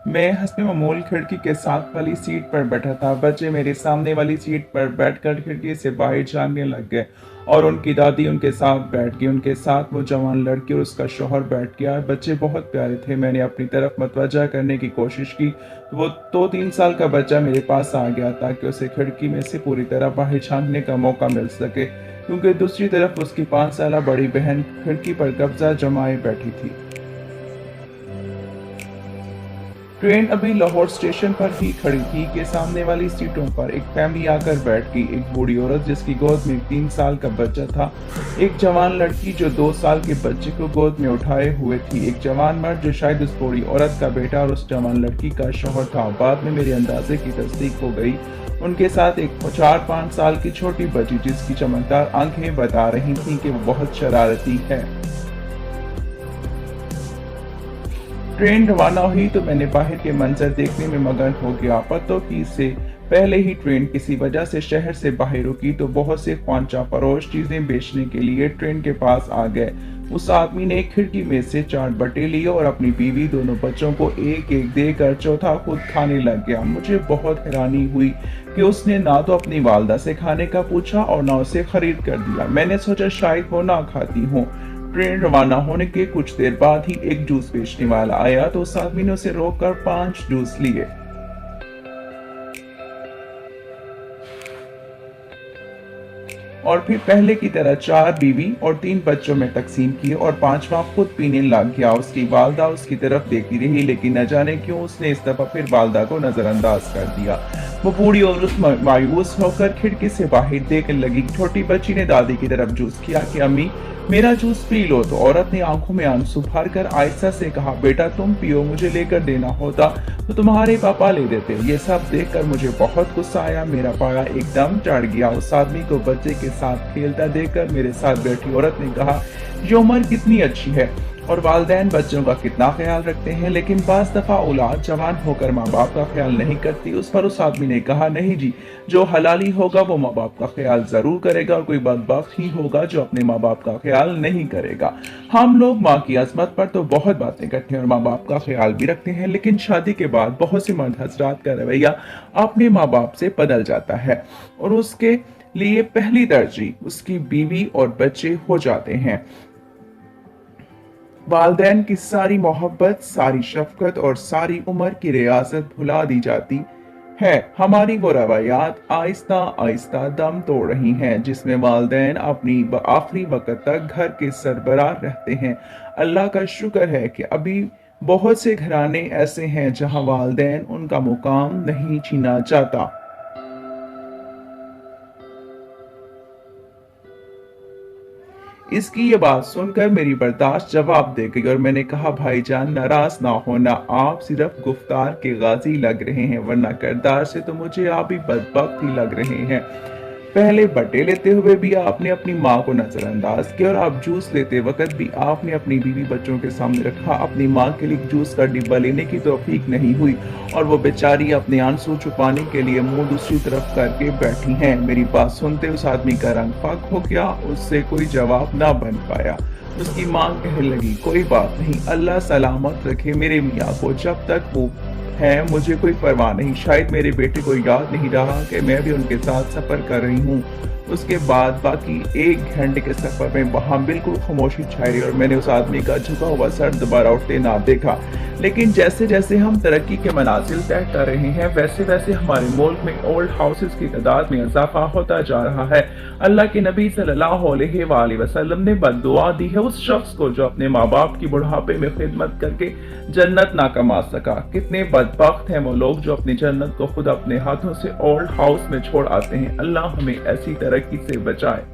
मैं हस्ब मामूल खिड़की के साथ वाली सीट पर बैठा था। बच्चे मेरे सामने वाली सीट पर बैठकर खिड़की से बाहर झांकने लग गए और उनकी दादी उनके साथ बैठ गई। उनके साथ वो जवान लड़की और उसका शौहर बैठ गया। बच्चे बहुत प्यारे थे। मैंने अपनी तरफ मतवजा करने की कोशिश की तो वो 2-3 साल का बच्चा मेरे पास आ गया ताकि उसे खिड़की में से पूरी तरह बाहर झांकने का मौका मिल सके, क्योंकि दूसरी तरफ उसकी 5 साल बड़ी बहन खिड़की पर कब्जा जमाए बैठी थी। ट्रेन अभी लाहौर स्टेशन पर ही खड़ी थी कि सामने वाली सीटों पर एक फैमिली आकर बैठ गई। एक बूढ़ी औरत जिसकी गोद में 3 साल का बच्चा था, एक जवान लड़की जो 2 साल के बच्चे को गोद में उठाए हुए थी, एक जवान मर्द जो शायद उस बूढ़ी औरत का बेटा और उस जवान लड़की का शौहर था। बाद में मेरे अंदाजे की तस्दीक हो गई। उनके साथ एक 4-5 साल की छोटी बच्ची जिसकी चमकदार आंखें बता रही थीं कि वो बहुत शरारती है। ट्रेन रवाना हुई तो मैंने बाहर के मंजर देखने में मगन हो गया। पतों की से पहले ही ट्रेन किसी वजह से शहर से बाहर रुकी तो बहुत से ख्वांचा फरोश चीजें बेचने के लिए ट्रेन के पास आ गए। उस आदमी ने खिड़की में से 4 बटे लिए और अपनी बीवी दोनों बच्चों को एक एक देकर चौथा खुद खाने लग गया। मुझे बहुत हैरानी हुई कि उसने ना तो अपनी वालदा से खाने का पूछा और ना उसे खरीद कर दिया। मैंने सोचा शायद वो ना खाती हो। ट्रेन रवाना होने के कुछ देर बाद ही एक जूस बेचने वाला आया तो उस आदमी ने उसे रोककर 5 जूस लिए और फिर पहले की तरह 4 बीवी और 3 बच्चों में तकसीम किए और 5वां खुद पीने लग गया। उसकी वालदा उसकी तरफ देखती रही, लेकिन न जाने क्यों उसने इस दफा फिर वालदा को नजरअंदाज कर दिया। वो बूढ़ी औरत मायूस होकर खिड़की से बाहर देखने लगी। छोटी बच्ची ने दादी की तरफ जूस किया कि अम्मी मेरा जूस पी लो, तो औरत ने आंखों में आंसू भरकर आयशा से कहा, बेटा तुम पियो, मुझे लेकर देना होता तो तुम्हारे पापा ले देते। ये सब देखकर मुझे बहुत गुस्सा आया। मेरा पारा एकदम चढ़ गया। उस आदमी को बच्चे के साथ खेलता देखकर मेरे साथ बैठी औरत ने कहा, ये उम्र कितनी अच्छी है और वालिदैन बच्चों का कितना ख्याल रखते हैं, लेकिन बास दफा औलाद जवान होकर माँ बाप का ख्याल नहीं करती। उस पर उस आदमी ने कहा, नहीं जी, जो हलाली होगा वो माँ बाप का ख्याल जरूर करेगा और कोई बदबख्त ही होगा जो अपने माँ बाप का ख्याल नहीं करेगा। हम लोग माँ की अजमत पर तो बहुत बातें करते हैं और माँ बाप का ख्याल भी रखते हैं, लेकिन शादी के बाद बहुत से मर्द हजरात का रवैया अपने माँ बाप से बदल जाता है और उसके लिए पहली तरजीह उसकी बीवी और बच्चे हो जाते हैं। वालिदैन की सारी मोहब्बत, सारी शफकत और सारी उम्र की रियासत भुला दी जाती है। हमारी वो रवायात आहिस्ता आहिस्ता दम तोड़ रही हैं, जिसमें वालिदैन अपनी आखिरी वक्त तक घर के सरबराह रहते हैं। अल्लाह का शुक्र है कि अभी बहुत से घराने ऐसे हैं जहां वालिदैन उनका मुकाम नहीं छीना चाहता। इसकी ये बात सुनकर मेरी बर्दाश्त जवाब दे गई और मैंने कहा, भाईजान नाराज ना होना, आप सिर्फ गुफ्तार के गाजी लग रहे हैं, वरना किरदार से तो मुझे आप ही बदबख्त ही लग रहे हैं। पहले बटे लेते हुए भी आपने अपनी माँ को नजरअंदाज किया और अब जूस लेते वक्त भी आपने अपनी बीवी बच्चों के सामने रखा। अपनी माँ के लिए जूस का डिब्बा लेने की तौफीक नहीं हुई और वो बेचारी अपने आंसू छुपाने के लिए मुंह दूसरी तरफ करके बैठी हैं। मेरी बात सुनते उस आदमी का रंग फाक हो गया, उससे कोई जवाब ना बन पाया। उसकी माँ कहने लगी, कोई बात नहीं, अल्लाह सलामत रखे मेरे मियाँ को, जब तक वो है मुझे कोई परवाह नहीं। शायद मेरे बेटे को याद नहीं रहा कि मैं भी उनके साथ सफर कर रही हूँ। उसके बाद बाकी 1 घंटे के सफर में वहां बिल्कुल खामोशी छाई और मैंने उस आदमी का झुका हुआ सर दोबारा उठते ना देखा। लेकिन जैसे जैसे हम तरक्की के मनाजिल तय कर रहे हैं, वैसे वैसे हमारे मुल्क में ओल्ड हाउसेस की तादाद में इजाफा होता जा रहा है। अल्लाह के नबी सल्लल्लाहु अलैहि वसल्लम ने बद्दुआ दी है उस शख्स को जो अपने माँ बाप की बुढ़ापे में खिदमत करके जन्नत ना कमा सका। कितने बदबख्त हैं वो लोग जो अपनी जन्नत को खुद अपने हाथों से ओल्ड हाउस में छोड़ आते हैं। अल्लाह हमें ऐसी तरक्की से बचाए।